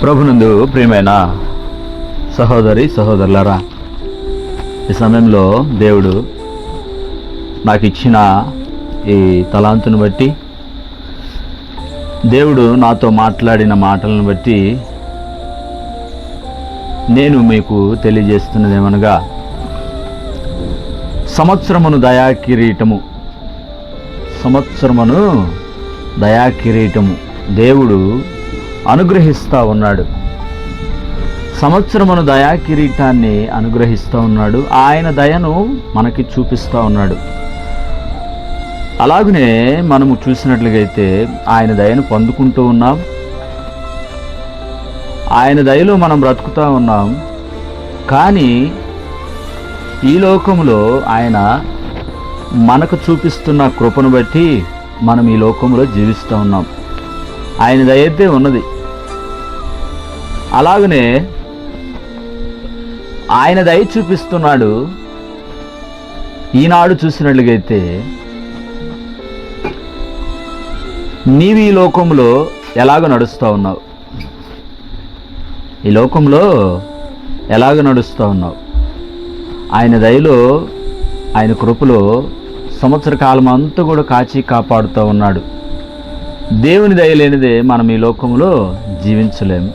ప్రభునందు ప్రియమైన సహోదరి సహోదరులారా, ఈ సమయంలో దేవుడు నాకు ఇచ్చిన ఈ తలాంతును బట్టి, దేవుడు నాతో మాట్లాడిన మాటలను బట్టి నేను మీకు తెలియజేస్తున్నది ఏమనగా, సంవత్సరమును దయాకిరీటము దేవుడు అనుగ్రహిస్తూ ఉన్నాడు. సంవత్సరమును దయాకిరీటాన్ని అనుగ్రహిస్తూ ఉన్నాడు. ఆయన దయను మనకి చూపిస్తూ ఉన్నాడు. అలాగనే మనము చూసినట్లుగైతే ఆయన దయను పొందుకుంటూ ఉన్నాం. ఆయన దయలో మనం బ్రతుకుతూ ఉన్నాం. కానీ ఈ లోకంలో ఆయన మనకు చూపిస్తున్న కృపను బట్టి మనం ఈ లోకంలో జీవిస్తూ ఉన్నాం. ఆయన దయ అయితే ఉన్నది. అలాగనే ఆయన దయ చూపిస్తున్నాడు. ఈనాడు చూసినట్లుగైతే నీవు ఈ లోకంలో ఎలాగ నడుస్తూ ఉన్నావు? ఈ లోకంలో ఎలాగ నడుస్తూ ఉన్నావు? ఆయన దయలో, ఆయన కృపలో సంవత్సర కాలం అంతా కూడా కాచి కాపాడుతూ ఉన్నాడు. దేవుని దయ లేనిదే మనం ఈ లోకంలో జీవించలేము.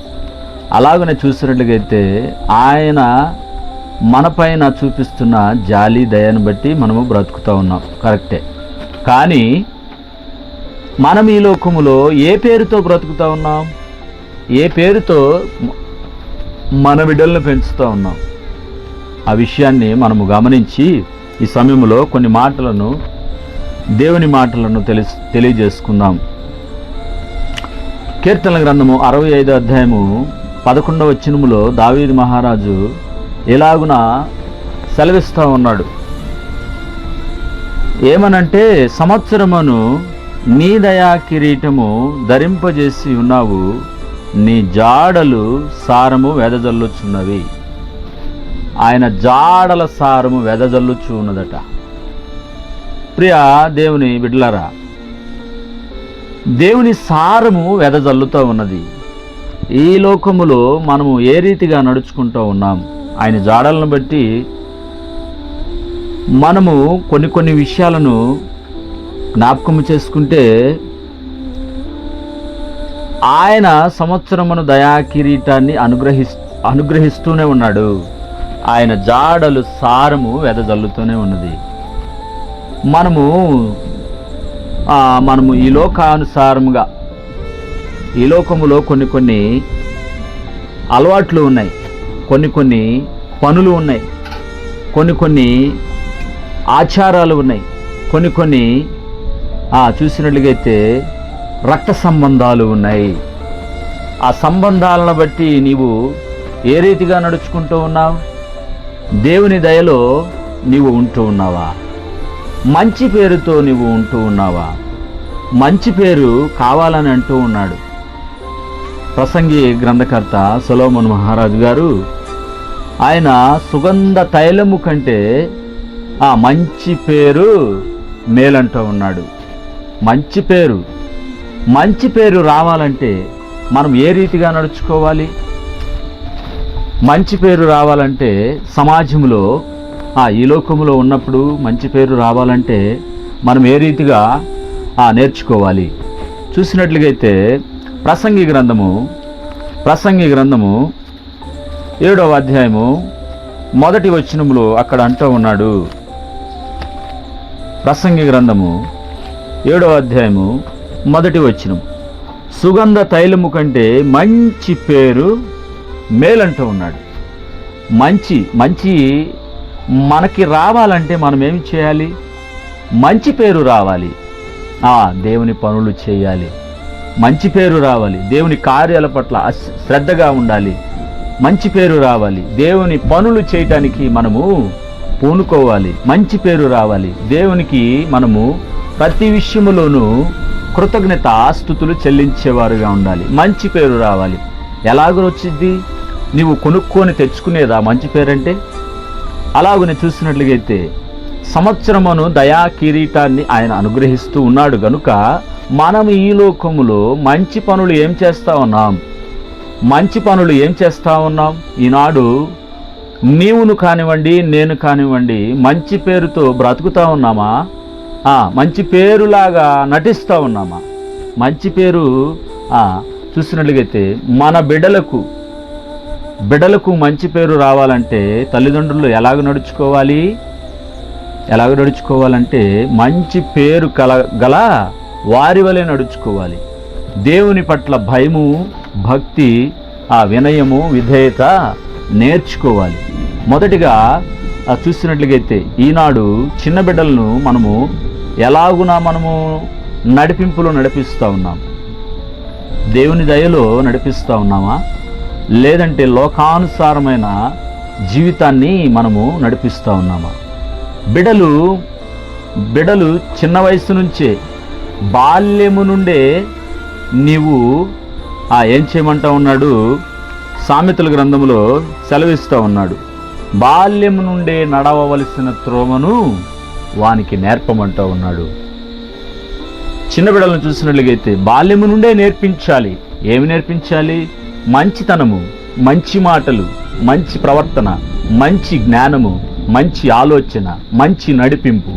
అలాగనే చూసినట్లుగైతే ఆయన మనపైన చూపిస్తున్న జాలి దయను బట్టి మనము బ్రతుకుతూ ఉన్నాం, కరెక్టే. కానీ మనం ఈ లోకములో ఏ పేరుతో బ్రతుకుతూ ఉన్నాం? ఏ పేరుతో మన బిడ్డలను పెంచుతూ ఉన్నాం? ఆ విషయాన్ని మనము గమనించి ఈ సమయంలో కొన్ని మాటలను, దేవుని మాటలను తెలియజేసుకుందాం. కీర్తనల గ్రంథము 65వ అధ్యాయము 11వ వచనములో దావీదు మహారాజు ఎలాగున సెలవిస్తూ ఉన్నాడు. ఏమనంటే, సంవత్సరమును నీ దయా కిరీటము ధరింపజేసి ఉన్నావు, నీ జాడలు సారము వెదజల్లుచున్నవి. ఆయన జాడల సారము వెదజల్లుచు ఉన్నదట. ప్రియ దేవుని బిడ్డలారా, దేవుని సారము వెదజల్లుతూ ఉన్నది. ఈ లోకములో మనము ఏ రీతిగా నడుచుకుంటూ ఉన్నాం? ఆయన జాడలను బట్టి మనము కొన్ని విషయాలను జ్ఞాపకం చేసుకుంటే, ఆయన సంవత్సరమును దయా కిరీటాన్ని అనుగ్రహిస్తూనే ఉన్నాడు. ఆయన జాడలు సారము వెదజల్లుతూనే ఉన్నది. మనము ఈ లోకానుసారముగా, ఈ లోకములో కొన్ని అలవాట్లు ఉన్నాయి, కొన్ని పనులు ఉన్నాయి, కొన్ని ఆచారాలు ఉన్నాయి, కొన్ని చూసినట్లుగైతే రక్త సంబంధాలు ఉన్నాయి. ఆ సంబంధాలను బట్టి నీవు ఏ రీతిగా నడుచుకుంటూ ఉన్నావు? దేవుని దయలో నీవు ఉంటూ ఉన్నావా? మంచి పేరుతో నీవు ఉంటూ ఉన్నావా? మంచి పేరు కావాలని అంటూ ఉన్నాడు ప్రసంగి గ్రంథకర్త సొలొమోను మహారాజు గారు. ఆయన సుగంధ తైలము కంటే మంచి పేరు మేలంటూ ఉన్నాడు. మంచి పేరు రావాలంటే మనం ఏ రీతిగా నడుచుకోవాలి? మంచి పేరు రావాలంటే సమాజంలో, ఈ లోకంలో ఉన్నప్పుడు మంచి పేరు రావాలంటే మనం ఏ రీతిగా నేర్చుకోవాలి? చూసినట్లుగైతే ప్రసంగి గ్రంథము 7వ అధ్యాయము 1వ వచనములో అక్కడ అంటూ ఉన్నాడు. ప్రసంగి గ్రంథము 7వ అధ్యాయము 1వ వచనం, సుగంధ తైలము కంటే మంచి పేరు మేలంటూ ఉన్నాడు. మంచి మనకి రావాలంటే మనం ఏమి చేయాలి? మంచి పేరు రావాలి. దేవుని పనులు చేయాలి. మంచి పేరు రావాలి. దేవుని కార్యాల పట్ల శ్రద్ధగా ఉండాలి. మంచి పేరు రావాలి. దేవుని పనులు చేయటానికి మనము పూనుకోవాలి. మంచి పేరు రావాలి. దేవునికి మనము ప్రతి విషయములోనూ కృతజ్ఞతాస్తుతులు చెల్లించేవారుగా ఉండాలి. మంచి పేరు రావాలి. ఎలాగో వచ్చింది? నీవు కొనుక్కొని తెచ్చుకునేదా మంచి పేరంటే? అలాగనే చూసినట్లుగైతే సంవత్సరమును దయా కిరీటాన్ని ఆయన అనుగ్రహిస్తూ ఉన్నాడు గనుక మనం ఈ లోకములో మంచి పనులు ఏం చేస్తా ఉన్నాం? మంచి పనులు ఏం చేస్తూ ఉన్నాం? ఈనాడు నీవును కానివ్వండి, నేను కానివ్వండి, మంచి పేరుతో బ్రతుకుతూ ఉన్నామా? మంచి పేరులాగా నటిస్తూ ఉన్నామా? మంచి పేరు చూసినట్లయితే మన బిడ్డలకు మంచి పేరు రావాలంటే తల్లిదండ్రులు ఎలాగ నడుచుకోవాలంటే మంచి పేరు గల వారి వలె నడుచుకోవాలి. దేవుని పట్ల భయము, భక్తి, వినయము, విధేయత నేర్చుకోవాలి. మొదటిగా చూసినట్లయితే ఈనాడు చిన్న బిడ్డలను మనము నడిపింపులో నడిపిస్తూ ఉన్నాం. దేవుని దయలో నడిపిస్తూ ఉన్నామా, లేదంటే లోకానుసారమైన జీవితాన్ని మనము నడిపిస్తూ ఉన్నామా? బిడ్డలు చిన్న వయసు నుంచే, బాల్యము నుండే నీవు ఏం చేయమంటా ఉన్నాడు? సామెతల గ్రంథంలో సెలవిస్తూ ఉన్నాడు, బాల్యము నుండే నడవవలసిన త్రోవను వానికి నేర్పమంటూ ఉన్నాడు. చిన్న బిడ్డలను చూసినట్లయితే బాల్యము నుండే నేర్పించాలి. ఏమి నేర్పించాలి? మంచితనము, మంచి మాటలు, మంచి ప్రవర్తన, మంచి జ్ఞానము, మంచి ఆలోచన, మంచి నడిపింపు,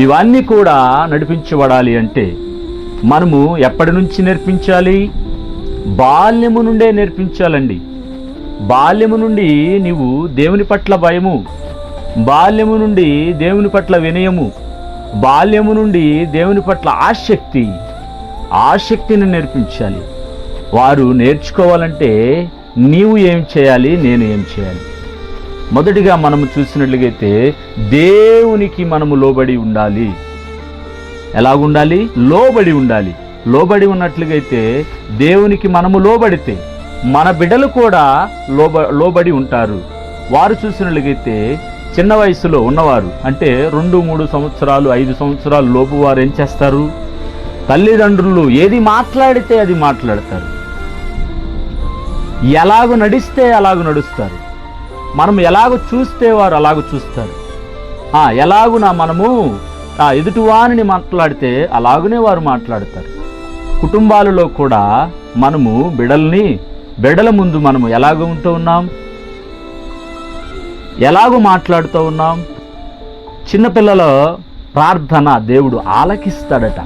ఇవన్నీ కూడా నడిపించబడాలి అంటే మనము ఎప్పటి నుంచి నేర్పించాలి? బాల్యము నుండే నేర్పించాలండి. బాల్యము నుండి నీవు దేవుని పట్ల భయము, బాల్యము నుండి దేవుని పట్ల వినయము, బాల్యము నుండి దేవుని పట్ల ఆసక్తిని నేర్పించాలి. వారు నేర్చుకోవాలంటే నీవు ఏం చేయాలి, నేను ఏం చేయాలి? మొదటిగా మనము చూసినట్లయితే దేవునికి మనము లోబడి ఉండాలి. ఎలాగుండాలి? లోబడి ఉండాలి. లోబడి ఉన్నట్లుగైతే దేవునికి మనము లోబడితే మన బిడ్డలు కూడా లోబడి ఉంటారు. వారు చూసినట్లుగైతే చిన్న వయసులో ఉన్నవారు అంటే 2-3 సంవత్సరాలు 5 సంవత్సరాలు లోపు వారు ఏం చేస్తారు? తల్లిదండ్రులు ఏది మాట్లాడితే అది మాట్లాడతారు, ఎలాగ నడిస్తే అలాగ నడుస్తారు, మనం ఎలాగ చూస్తే వారు అలాగ చూస్తారు, ఎలాగున మనము ఎదుటివారిని మాట్లాడితే అలాగనే వారు మాట్లాడతారు. కుటుంబాలలో కూడా మనము బిడ్డల ముందు మనము ఎలాగ ఉంటూ ఉన్నాం, ఎలాగూ మాట్లాడుతూ ఉన్నాం. చిన్నపిల్లల ప్రార్థన దేవుడు ఆలకిస్తాడట.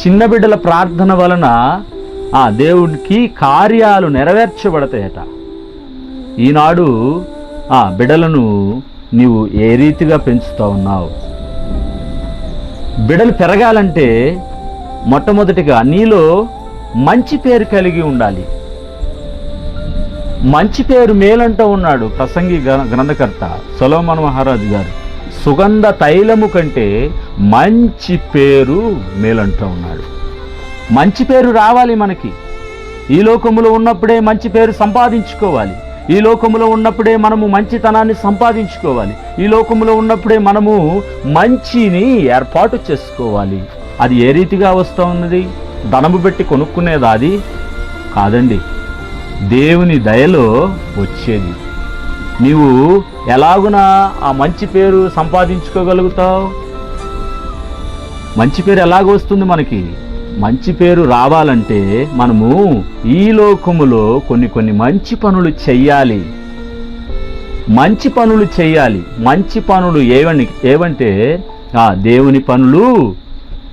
చిన్న బిడ్డల ప్రార్థన వలన దేవుడికి కార్యాలు నెరవేర్చబడతాయట. ఈనాడు బిడ్డలను నీవు ఏ రీతిగా పెంచుతూ ఉన్నావు? బిడ్డలు పెరగాలంటే మొట్టమొదటిగా నీలో మంచి పేరు కలిగి ఉండాలి. మంచి పేరు మేలంటూ ఉన్నాడు ప్రసంగి గ్రంథకర్త సొలొమోను మహారాజు గారు. సుగంధ తైలము కంటే మంచి పేరు మేలంటూ ఉన్నాడు. మంచి పేరు రావాలి మనకి. ఈ లోకములో ఉన్నప్పుడే మంచి పేరు సంపాదించుకోవాలి. ఈ లోకములో ఉన్నప్పుడే మనము మంచితనాన్ని సంపాదించుకోవాలి. ఈ లోకములో ఉన్నప్పుడే మనము మంచిని ఏర్పాటు చేసుకోవాలి. అది ఏ రీతిగా వస్తూ ఉన్నది? ధనము పెట్టి కొనుక్కునేది అది కాదండి, దేవుని దయలో వచ్చేది. నీవు ఎలాగునా ఆ మంచి పేరు సంపాదించుకోగలుగుతావు? మంచి పేరు ఎలాగ వస్తుంది మనకి? మంచి పేరు రావాలంటే మనము ఈ లోకములో కొన్ని మంచి పనులు చెయ్యాలి. మంచి పనులు చెయ్యాలి. మంచి పనులు ఏవంటే దేవుని పనులు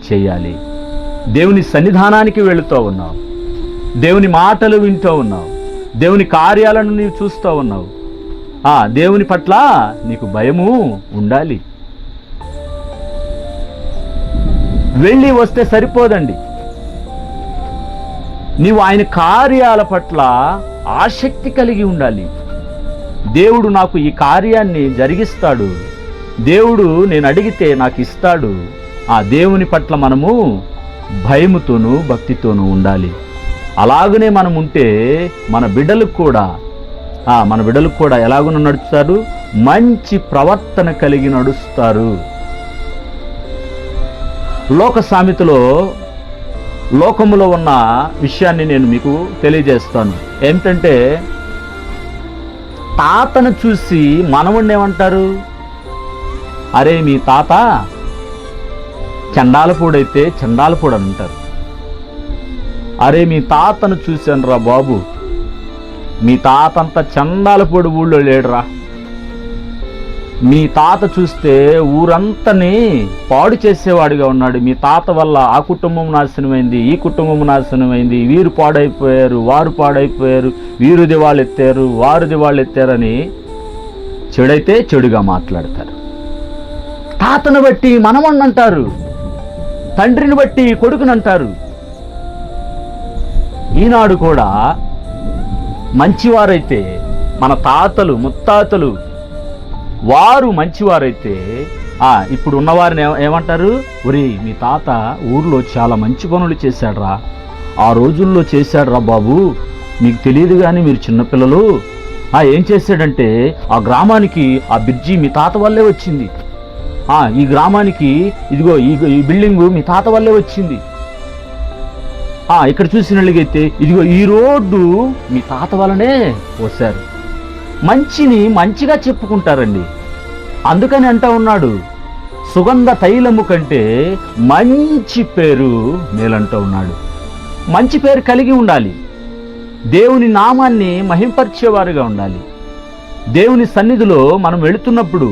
చెయ్యాలి. దేవుని సన్నిధానానికి వెళుతూ ఉన్నావు, దేవుని మాటలు వింటూ ఉన్నావు, దేవుని కార్యాలను నీవు చూస్తూ ఉన్నావు. దేవుని పట్ల నీకు భయము ఉండాలి. వెళ్ళి వస్తే సరిపోదండి, నీవు ఆయన కార్యాల పట్ల ఆసక్తి కలిగి ఉండాలి. దేవుడు నాకు ఈ కార్యాన్ని జరిగిస్తాడు, దేవుడు నేను అడిగితే నాకు ఇస్తాడు. ఆ దేవుని పట్ల మనము భయముతోనూ భక్తితోనూ ఉండాలి. అలాగనే మనం ఉంటే మన బిడ్డలకు కూడా ఎలాగున నడుస్తారు? మంచి ప్రవర్తన కలిగి నడుస్తారు. లోక సామెతలో లోకములో ఉన్న విషయాన్ని నేను మీకు తెలియజేస్తాను. ఏమిటంటే, తాతను చూసి మనవుణ్ణి ఏమంటారు? అరే మీ తాత చండాలపూడైతే చండాలపూడు అని అంటారు. అరే మీ తాతను చూశాను రా బాబు, మీ తాత అంత చండాలపొడి ఊళ్ళో లేడురా, మీ తాత చూస్తే ఊరంతని పాడు చేసేవాడిగా ఉన్నాడు, మీ తాత వల్ల ఆ కుటుంబం నాశనమైంది, ఈ కుటుంబం నాశనమైంది, వీరు పాడైపోయారు, వారు పాడైపోయారు, వీరు దివాళెత్తారు, వారు దివాళెత్తారని చెడైతే చెడుగా మాట్లాడతారు. తాతను బట్టి మనవణ్ణి అంటారు, తండ్రిని బట్టి కొడుకునంటారు. ఈనాడు కూడా మంచివారైతే, మన తాతలు ముత్తాతలు వారు మంచివారైతే ఇప్పుడు ఉన్నవారిని ఏమంటారు? ఒరే మీ తాత ఊర్లో చాలా మంచి పనులు చేశాడ్రా, ఆ రోజుల్లో చేశాడ్రా బాబు, మీకు తెలియదు కానీ మీరు చిన్నపిల్లలు. ఏం చేశాడంటే ఆ గ్రామానికి ఆ బ్రిడ్జి మీ తాత వల్లే వచ్చింది, ఈ గ్రామానికి ఇదిగో ఈ బిల్డింగు మీ తాత వల్లే వచ్చింది, ఇక్కడ చూసినట్లయితే ఇదిగో ఈ రోడ్డు మీ తాత వల్లనే పోశారు. మంచిని మంచిగా చెప్పుకుంటారండి. అందుకని అంటా ఉన్నాడు, సుగంధ తైలము కంటే మంచి పేరు మేలంటూ ఉన్నాడు. మంచి పేరు కలిగి ఉండాలి, దేవుని నామాన్ని మహింపరిచేవారుగా ఉండాలి. దేవుని సన్నిధిలో మనం వెళుతున్నప్పుడు,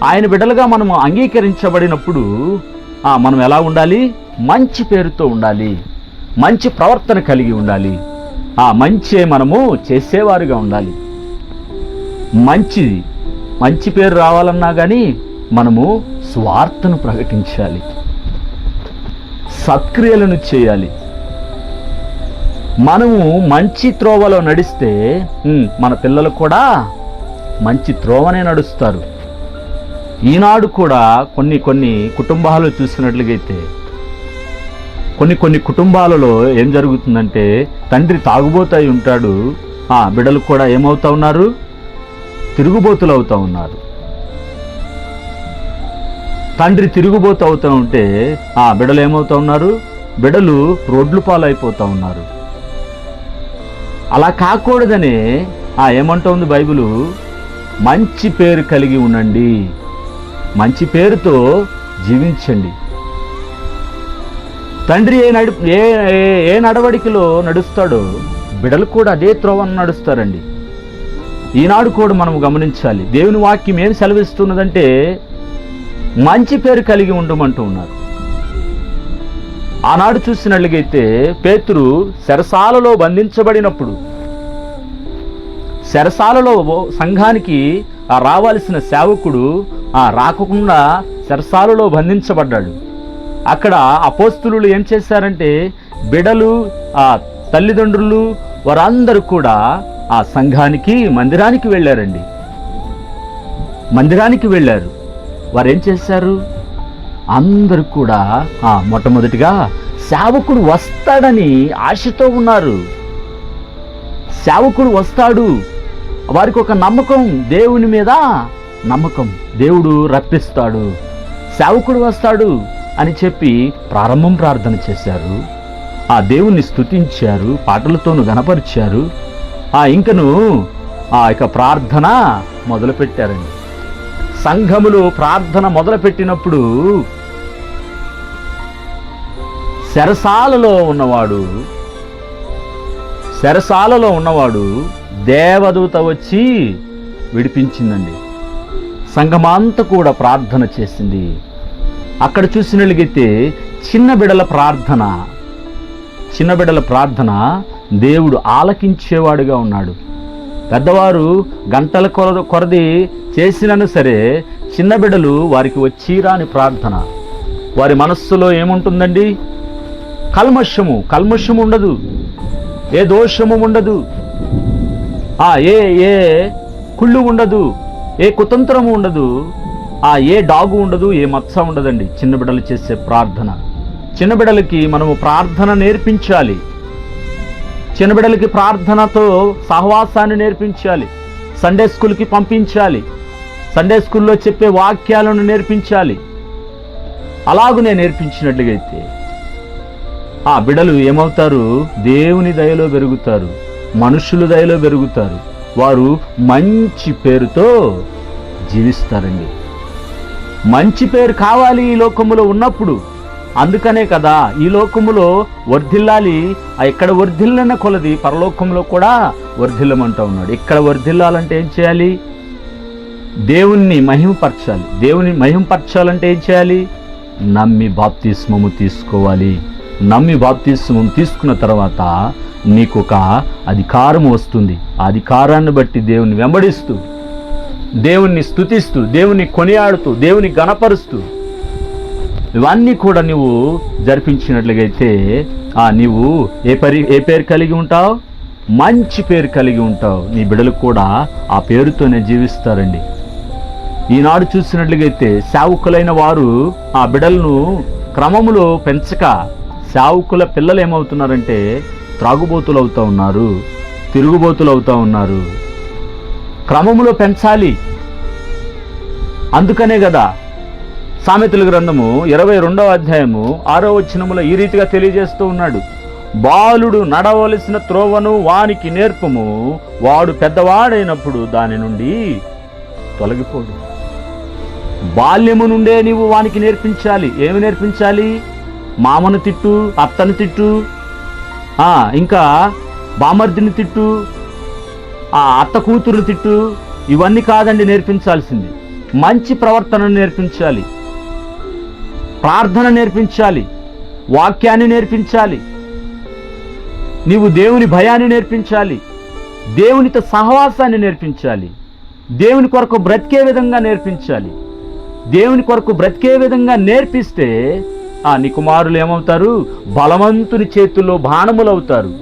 ఆయన బిడ్డలుగా మనము అంగీకరించబడినప్పుడు మనం ఎలా ఉండాలి? మంచి పేరుతో ఉండాలి, మంచి ప్రవర్తన కలిగి ఉండాలి, మంచే మనము చేసేవారుగా ఉండాలి. మంచి పేరు రావాలన్నా కానీ మనము స్వార్థను ప్రకటించాలి, సత్క్రియలను చేయాలి. మనము మంచి త్రోవలో నడిస్తే మన పిల్లలు కూడా మంచి త్రోవనే నడుస్తారు. ఈనాడు కూడా కొన్ని కుటుంబాలు చూసినట్లయితే, కొన్ని కుటుంబాలలో ఏం జరుగుతుందంటే, తండ్రి తాగుబోతాయి ఉంటాడు, బిడ్డలు కూడా ఏమవుతా ఉన్నారు? తిరుగుబోతులు అవుతూ ఉన్నారు. తండ్రి తిరుగుబోతు అవుతూ ఉంటే బిడ్డలు ఏమవుతా ఉన్నారు? బిడ్డలు రోడ్లు పాలైపోతూ ఉన్నారు. అలా కాకూడదనే ఏమంటోంది బైబిలు? మంచి పేరు కలిగి ఉండండి, మంచి పేరుతో జీవించండి. తండ్రి ఏ నడవడికలో నడుస్తాడో బిడ్డలు కూడా అదే త్రోవను నడుస్తారండి. ఈనాడు కూడా మనం గమనించాలి, దేవుని వాక్యం ఏం సెలవిస్తున్నదంటే మంచి పేరు కలిగి ఉండమంటూ ఉన్నారు. ఆనాడు చూసినట్లయితే పేతురు చెరసాలలో బంధించబడినప్పుడు, చెరసాలలో సంఘానికి రావాల్సిన సేవకుడు రాకుండా చెరసాలలో బంధించబడ్డాడు. అక్కడ అపోస్తులు ఏం చేశారంటే, బిడలు తల్లిదండ్రులు వారందరూ కూడా ఆ సంఘానికి మందిరానికి వెళ్ళారండి. మందిరానికి వెళ్ళారు. వారు ఏం చేశారు? అందరూ కూడా మొట్టమొదటిగా సేవకుడు వస్తాడని ఆశతో ఉన్నారు. సేవకుడు వస్తాడు, వారికి ఒక నమ్మకం, దేవుని మీద నమ్మకం, దేవుడు రప్పిస్తాడు, సేవకుడు వస్తాడు అని చెప్పి ప్రార్థన చేశారు. దేవుణ్ణి స్తుతించారు, పాటలతోనూ గణపరిచారు. ఇంకను ఇక ప్రార్థన మొదలుపెట్టారండి. సంఘములు ప్రార్థన మొదలుపెట్టినప్పుడు చెరసాలలో ఉన్నవాడు దేవదూత వచ్చి విడిపించిందండి. సంఘమంతా కూడా ప్రార్థన చేసింది. అక్కడ చూసినట్లయితే చిన్న బిడ్డల ప్రార్థన దేవుడు ఆలకించేవాడుగా ఉన్నాడు. పెద్దవారు గంటల కొరది చేసినను సరే, చిన్న బిడ్డలు వారికి వచ్చిరాని ప్రార్థన. వారి మనస్సులో ఏముంటుందండి? కల్మషము ఉండదు, ఏ దోషము ఉండదు, ఏ కుళ్ళు ఉండదు, ఏ కుతంత్రము ఉండదు, ఏ డాగు ఉండదు, ఏ మత్స ఉండదండి చిన్న బిడ్డలు చేసే ప్రార్థన. చిన్న బిడ్డలకి మనము ప్రార్థన నేర్పించాలి. చిన్న బిడ్డలకి ప్రార్థనతో సహవాసాన్ని నేర్పించాలి. సండే స్కూల్కి పంపించాలి. సండే స్కూల్లో చెప్పే వాక్యాలను నేర్పించాలి. అలాగునే నేర్పించినట్లయితే బిడ్డలు ఏమవుతారు? దేవుని దయలో పెరుగుతారు, మనుషుల దయలో పెరుగుతారు. వారు మంచి పేరుతో జీవిస్తారండి. మంచి పేరు కావాలి ఈ లోకములో ఉన్నప్పుడు. అందుకనే కదా ఈ లోకములో వర్ధిల్లాలి, ఎక్కడ వర్ధిల్లిన కొలది పరలోకంలో కూడా వర్ధిల్లమంటూ ఉన్నాడు. ఇక్కడ వర్ధిల్లాలంటే ఏం చేయాలి? దేవుణ్ణి మహిమపరచాలి. దేవుని మహిమపరచాలంటే ఏం చేయాలి? నమ్మి బాప్తిస్మము తీసుకోవాలి. నమ్మి బాప్తిస్మము తీసుకున్న తర్వాత నీకు ఒక అధికారం వస్తుంది. ఆ అధికారాన్ని బట్టి దేవుని వెంబడిస్తూ, దేవుణ్ణి స్తుతిస్తూ, దేవుని కొనియాడుతూ, దేవుని గణపరుస్తూ ఇవన్నీ కూడా నువ్వు జరిపించినట్లయితే నీవు ఏ పేరు కలిగి ఉంటావు? మంచి పేరు కలిగి ఉంటావు. నీ బిడ్డలు కూడా ఆ పేరుతోనే జీవిస్తారండి. ఈనాడు చూసినట్లయితే సేవకులైన వారు ఆ బిడ్డలను క్రమములో పెంచక సేవకుల పిల్లలు ఏమవుతున్నారంటే త్రాగుబోతులు అవుతూ ఉన్నారు, తిరుగుబోతులు అవుతూ ఉన్నారు. క్రమములో పెంచాలి. అందుకనే కదా సామెతల గ్రంథము 22వ అధ్యాయము 6వ వచనములో ఈ రీతిగా తెలియజేస్తూ ఉన్నాడు. బాలుడు నడవలసిన త్రోవను వానికి నేర్పము, వాడు పెద్దవాడైనప్పుడు దాని నుండి తొలగిపోడు. బాల్యము నుండే నీవు వానికి నేర్పించాలి. ఏమి నేర్పించాలి? మామను తిట్టు, అత్తను తిట్టు, ఇంకా బామర్దిని తిట్టు, అత్త కూతురు తిట్టు, ఇవన్నీ కాదండి నేర్పించాల్సింది. మంచి ప్రవర్తనను నేర్పించాలి, ప్రార్థన నేర్పించాలి, వాక్యాన్ని నేర్పించాలి, నీవు దేవుని భయాన్ని నేర్పించాలి, దేవునితో సహవాసాన్ని నేర్పించాలి, దేవుని కొరకు బ్రతికే విధంగా నేర్పించాలి. దేవుని కొరకు బ్రతికే విధంగా నేర్పిస్తే నీ కుమారులు ఏమవుతారు? బలవంతుని చేతుల్లో బాణములు అవుతారు.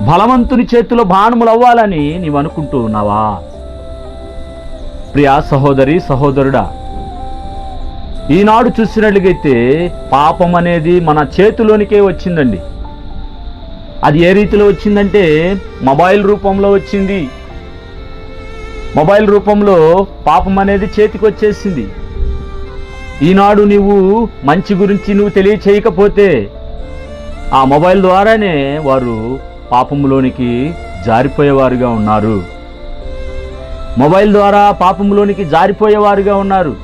బలవంతుని చేతిలో బాణములు అవ్వాలని నీవు అనుకుంటూ ఉన్నావా? ప్రియా సహోదరి సహోదరుడా, ఈనాడు చూసినట్లయితే పాపం అనేది మన చేతిలోనికే వచ్చిందండి. అది ఏ రీతిలో వచ్చిందంటే మొబైల్ రూపంలో వచ్చింది. మొబైల్ రూపంలో పాపం అనేది చేతికి వచ్చేసింది. ఈనాడు నీవు మంచి గురించి నువ్వు తెలియచేయకపోతే ఆ మొబైల్ ద్వారానే వారు పాపంలోనికి జారిపోయేవారుగా ఉన్నారు. మొబైల్ ద్వారా పాపంలోనికి జారిపోయేవారుగా ఉన్నారు.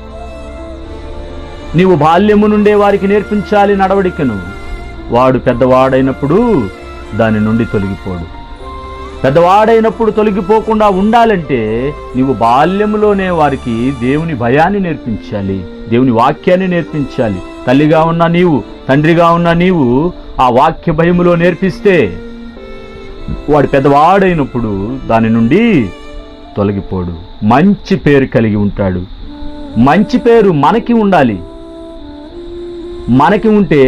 నీవు బాల్యము నుండే వారికి నేర్పించాలి నడవడికను. వాడు పెద్దవాడైనప్పుడు దాని నుండి తొలగిపోడు. పెద్దవాడైనప్పుడు తొలగిపోకుండా ఉండాలంటే నీవు బాల్యములోనే వారికి దేవుని భయాన్ని నేర్పించాలి, దేవుని వాక్యాన్ని నేర్పించాలి. తల్లిగా ఉన్న నీవు, తండ్రిగా ఉన్న నీవు ఆ వాక్య భయములో నేర్పిస్తే వాడు పెద్దవాడైనప్పుడు దాని నుండి తొలగిపోడు. మంచి పేరు కలిగి ఉంటాడు. మంచి పేరు మనకి ఉండాలి. మనకి ఉంటే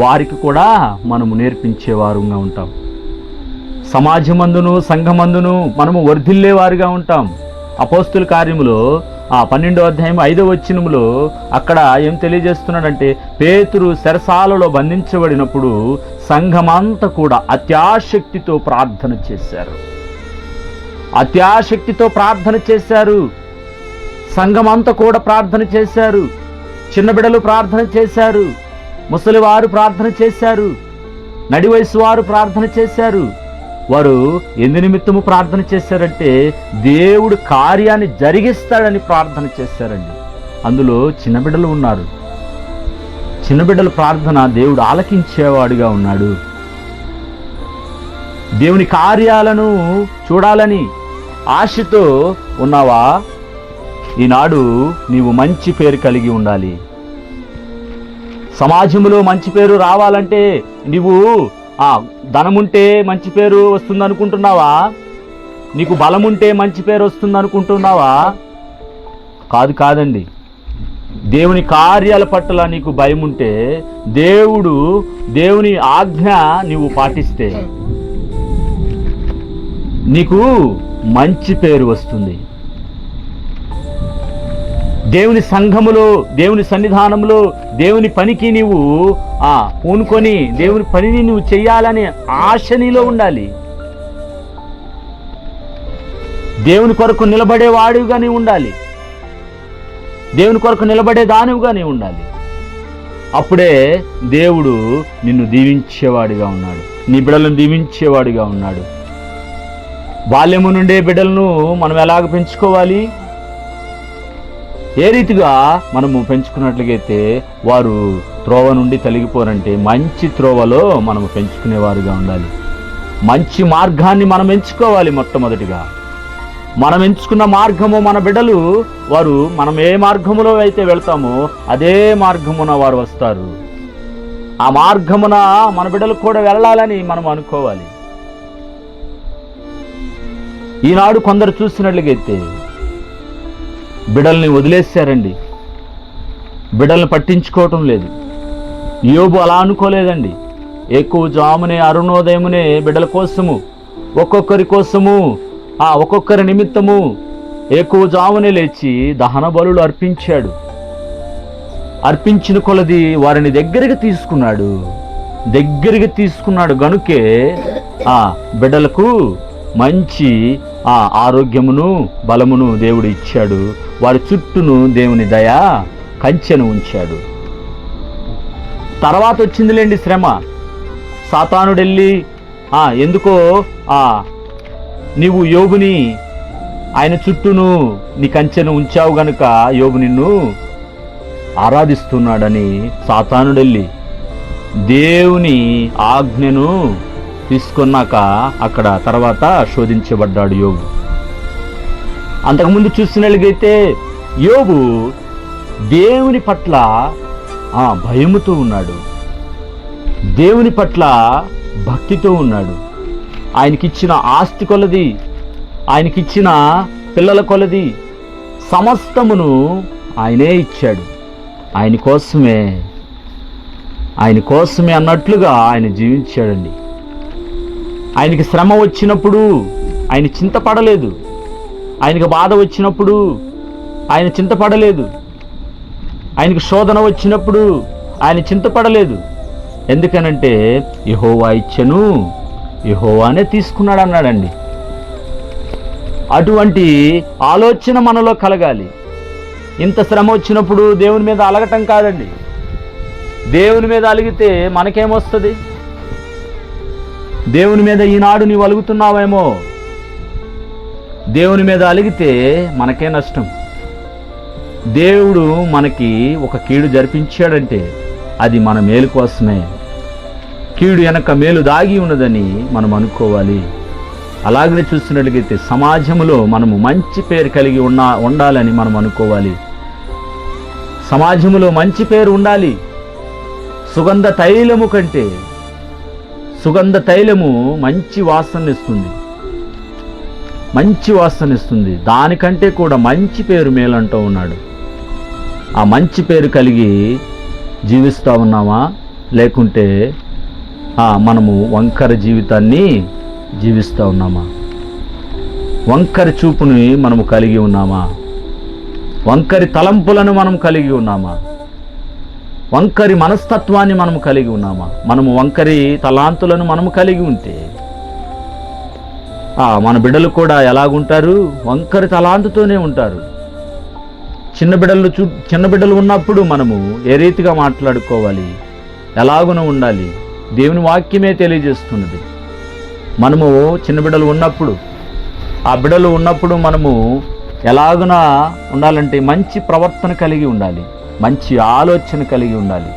వారికి కూడా మనము నేర్పించేవారుగా ఉంటాం. సమాజమందును సంఘమందును మనము వర్ధిల్లేవారుగా ఉంటాం. అపోస్తుల కార్యములో 12వ అధ్యాయం 5వ వచనములో అక్కడ ఏం తెలియజేస్తున్నాడంటే, పేతురు చెరసాలలో బంధించబడినప్పుడు సంఘమంతా కూడా అత్యాశక్తితో ప్రార్థన చేశారు. అత్యాశక్తితో ప్రార్థన చేశారు. సంఘమంతా కూడా ప్రార్థన చేశారు. చిన్న బిడ్డలు ప్రార్థన చేశారు, ముసలివారు ప్రార్థన చేశారు, నడి వయసు వారు ప్రార్థన చేశారు. వారు ఎందు నిమిత్తము ప్రార్థన చేశారంటే దేవుడు కార్యాన్ని జరిగిస్తాడని ప్రార్థన చేశారండి. అందులో చిన్న బిడ్డలు ఉన్నారు. చిన్న బిడ్డల ప్రార్థన దేవుడు ఆలకించేవాడుగా ఉన్నాడు. దేవుని కార్యాలను చూడాలని ఆశతో ఉన్నావా? ఈనాడు నీవు మంచి పేరు కలిగి ఉండాలి. సమాజంలో మంచి పేరు రావాలంటే నీవు ధనముంటే మంచి పేరు వస్తుంది అనుకుంటున్నావా? నీకు బలముంటే మంచి పేరు వస్తుంది అనుకుంటున్నావా? కాదండి. దేవుని కార్యాల పట్ల నీకు భయం ఉంటే, దేవుని ఆజ్ఞ నీవు పాటిస్తే నీకు మంచి పేరు వస్తుంది. దేవుని సంఘములో, దేవుని సన్నిధానంలో, దేవుని పనికి నీవు పూనుకొని దేవుని పనిని నువ్వు చెయ్యాలనే ఆశ నీలో ఉండాలి. దేవుని కొరకు నిలబడేవాడిగా నీవు ఉండాలి. దేవుని కొరకు నిలబడే దానివిగా నీవు ఉండాలి. అప్పుడే దేవుడు నిన్ను దీవించేవాడిగా ఉన్నాడు, నీ బిడ్డలను దీవించేవాడిగా ఉన్నాడు. బాల్యము నుండే బిడ్డలను మనం ఎలాగ పెంచుకోవాలి? ఏ రీతిగా మనము పెంచుకున్నట్లయితే వారు త్రోవ నుండి తొలగిపోరంటే మంచి త్రోవలో మనము పెంచుకునేవారుగా ఉండాలి. మంచి మార్గాన్ని మనం ఎంచుకోవాలి. మొట్టమొదటిగా మనం ఎంచుకున్న మార్గము మన బిడ్డలు వారు మనం ఏ మార్గములో అయితే వెళ్తామో అదే మార్గమున వారు వస్తారు. ఆ మార్గమున మన బిడ్డలు కూడా వెళ్ళాలని మనం అనుకోవాలి. ఈనాడు కొందరు చూసినట్లుగైతే బిడ్డల్ని వదిలేశారండి. బిడ్డల్ని పట్టించుకోవటం లేదు. యోబు అలా అనుకోలేదండి. ఎక్కువ జామునే అరుణోదయమునే బిడ్డల కోసము, ఒక్కొక్కరి కోసము, ఒక్కొక్కరి నిమిత్తము ఎక్కువ జామునే లేచి దహన బలులు అర్పించాడు. అర్పించిన కొలది వారిని దగ్గరికి తీసుకున్నాడు గనుకే బిడ్డలకు మంచి ఆరోగ్యమును బలమును దేవుడు ఇచ్చాడు. వారి చుట్టూను దేవుని దయ కంచెను ఉంచాడు. తర్వాత వచ్చిందిలేండి శ్రమ. సాతానుడెళ్ళి ఎందుకో నీవు యోబుని ఆయన చుట్టూను నీ కంచెను ఉంచావు గనుక యోబు నిన్ను ఆరాధిస్తున్నాడని సాతానుడెళ్ళి దేవుని ఆజ్ఞను తీసుకున్నాక అక్కడ తర్వాత శోధించబడ్డాడు యోబు. అంతకుముందు చూసినట్లయితే యోబు దేవుని పట్ల భయముతో ఉన్నాడు. దేవుని పట్ల భక్తితో ఉన్నాడు. ఆయనకిచ్చిన ఆస్తి కొలది, ఆయనకిచ్చిన పిల్లల కొలది సమస్తమును ఆయనే ఇచ్చాడు. ఆయన కోసమే అన్నట్లుగా ఆయన జీవించాడండి. ఆయనకి శ్రమ వచ్చినప్పుడు ఆయన చింతపడలేదు. ఆయనకు బాధ వచ్చినప్పుడు ఆయన చింతపడలేదు. ఆయనకు శోధన వచ్చినప్పుడు ఆయన చింతపడలేదు. ఎందుకనంటే యెహోవా ఇచ్చెను, యెహోవానే తీసుకున్నాడు అన్నాడండి. అటువంటి ఆలోచన మనలో కలగాలి. ఇంత శ్రమ వచ్చినప్పుడు దేవుని మీద అలగటం కాదండి. దేవుని మీద అలిగితే మనకేమొస్తుంది? దేవుని మీద ఈనాడు నీవు అలుగుతున్నావేమో, దేవుని మీద అలిగితే మనకే నష్టం. దేవుడు మనకి ఒక కీడు జరిపించాడంటే అది మన మేలు కోసమే. కీడు వెనక మేలు దాగి ఉన్నదని మనం అనుకోవాలి. అలాగనే చూస్తున్నట్లయితే సమాజంలో మనము మంచి పేరు కలిగి ఉండాలని మనం అనుకోవాలి. సమాజంలో మంచి పేరు ఉండాలి. సుగంధ తైలము కంటే సుగంధ తైలము మంచి వాసన ఇస్తుంది. దానికంటే కూడా మంచి పేరు మేలంటూ ఉన్నాడు. ఆ మంచి పేరు కలిగి జీవిస్తూ ఉన్నామా, లేకుంటే మనము వంకర జీవితాన్ని జీవిస్తూ ఉన్నామా? వంకరి చూపుని మనము కలిగి ఉన్నామా? వంకరి తలంపులను మనం కలిగి ఉన్నామా? వంకరి మనస్తత్వాన్ని మనము కలిగి ఉన్నామా? మనము వంకరి తలాంతులను మనము కలిగి ఉంటే మన బిడ్డలు కూడా ఎలాగుంటారు? వంకరి తలాంతుతోనే ఉంటారు. చిన్న బిడ్డలు ఉన్నప్పుడు మనము ఏ రీతిగా మాట్లాడుకోవాలి, ఎలాగున ఉండాలి, దేవుని వాక్యమే తెలియజేస్తున్నది. మనము చిన్న బిడ్డలు ఉన్నప్పుడు మనము ఎలాగున ఉండాలంటే మంచి ప్రవర్తన కలిగి ఉండాలి, మంచి ఆలోచన కలిగి ఉండాలి,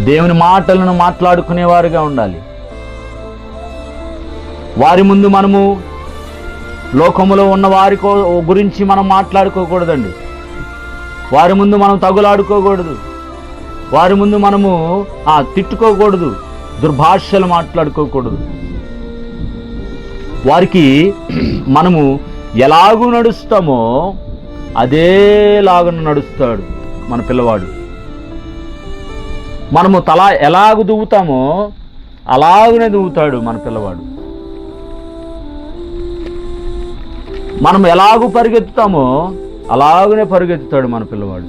దేవుని మాటలను మాట్లాడుకునేవారుగా ఉండాలి. వారి ముందు మనము లోకములో ఉన్న వారి గురించి మనం మాట్లాడుకోకూడదండి. వారి ముందు మనం తగులాడుకోకూడదు. వారి ముందు మనము తిట్టుకోకూడదు, దుర్భాషలు మాట్లాడుకోకూడదు. వారికి మనము ఎలాగూ నడుస్తామో అదేలాగా నడుస్తాడు మన పిల్లవాడు. మనము తల ఎలాగ దువ్వుతామో అలాగనే దువ్వుతాడు మన పిల్లవాడు. మనం ఎలాగూ పరిగెత్తుతామో అలాగనే పరిగెత్తుతాడు మన పిల్లవాడు.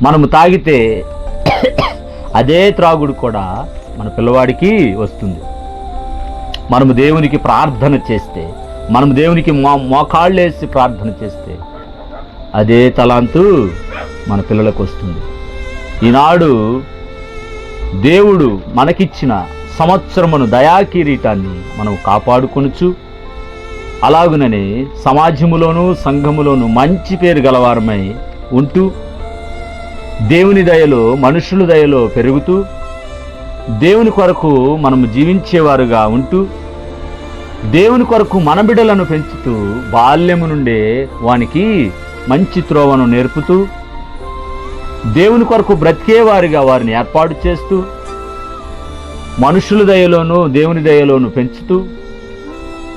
మనము తాగితే అదే త్రాగుడు కూడా మన పిల్లవాడికి వస్తుంది. మనము దేవునికి ప్రార్థన చేస్తే, మనము దేవునికి మోకాళ్ళేసి ప్రార్థన చేస్తే అదే తలాంతు మన పిల్లలకు వస్తుంది. ఈనాడు దేవుడు మనకిచ్చిన సంవత్సరమును దయాకిరీటాన్ని మనం కాపాడుకొనుచు, అలాగుననే సమాజములోను సంఘములోను మంచి పేరు గలవారమై ఉంటూ దేవుని దయలో, మనుషుల దయలో పెరుగుతూ, దేవుని కొరకు మనము జీవించేవారుగా ఉంటూ, దేవుని కొరకు మన బిడ్డలను పెంచుతూ, బాల్యము నుండే వానికి మంచి త్రోవను నేర్పుతూ, దేవుని కొరకు బ్రతికేవారిగా వారిని ఏర్పాటు చేస్తూ, మనుషుల దయలోనూ దేవుని దయలోనూ పెంచుతూ,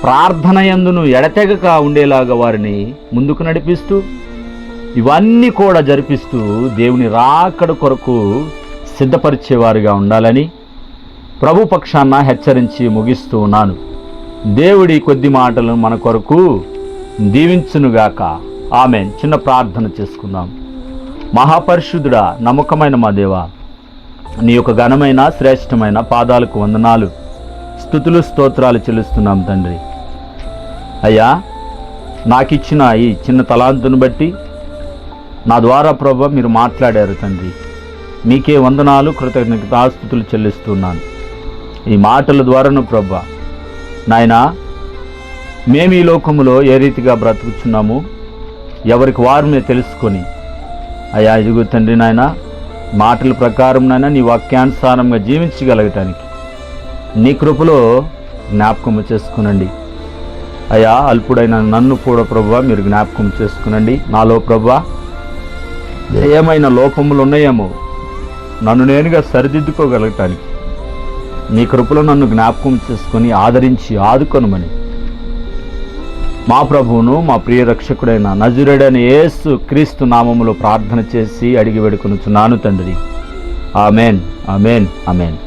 ప్రార్థన యందును ఎడతెగక ఉండేలాగా వారిని ముందుకు నడిపిస్తూ, ఇవన్నీ కూడా జరిపిస్తూ దేవుని రాకడ కొరకు సిద్ధపరిచేవారుగా ఉండాలని ప్రభు పక్షాన హెచ్చరించి ముగిస్తూ ఉన్నాను. దేవుడి కొద్ది మాటలను మన కొరకు దీవించునుగాక. ఆమేన్. చిన్న ప్రార్థన చేసుకుందాం. మహాపరిశుద్ధుడా, నమ్మకమైన మా దేవా, నీ యొక్క ఘనమైన శ్రేష్టమైన పాదాలకు వందనాలు, స్తుతులు స్తోత్రాలు చెల్లిస్తున్నాం తండ్రి. అయ్యా, నాకిచ్చిన ఈ చిన్న తలాంతును బట్టి నా ద్వారా ప్రభు మీరు మాట్లాడారు తండ్రి. మీకే వందనాలు, కృతజ్ఞతాస్తుతులు చెల్లిస్తున్నాను. ఈ మాటల ద్వారాను ప్రభు నాయనా, మేము ఈ లోకములో ఏ రీతిగా బ్రతుకుచున్నాము ఎవరికి వారిని తెలుసుకొని, అయ్యా ఇదిగో తండ్రి నాయన, మాటల ప్రకారం నాయన నీ వాక్యానుసారంగా జీవించగలగటానికి నీ కృపలో జ్ఞాపకం చేసుకునండి. అయ్యా, అల్పుడైన నన్ను కూడా ప్రభువా మీరు జ్ఞాపకం చేసుకునండి. నాలో ప్రభువా ఏమైనా లోపములు ఉన్నాయేమో నన్ను నేనుగా సరిదిద్దుకోగలగటానికి నీ కృపలో నన్ను జ్ఞాపకం చేసుకొని ఆదరించి ఆదుకొనమని మా ప్రభువును, మా ప్రియ రక్షకుడైన నజరేయుడైన యేసు క్రీస్తు నామములో ప్రార్థన చేసి అడిగి వేడుకొనుచున్నాను తండ్రి. Amen, amen, amen.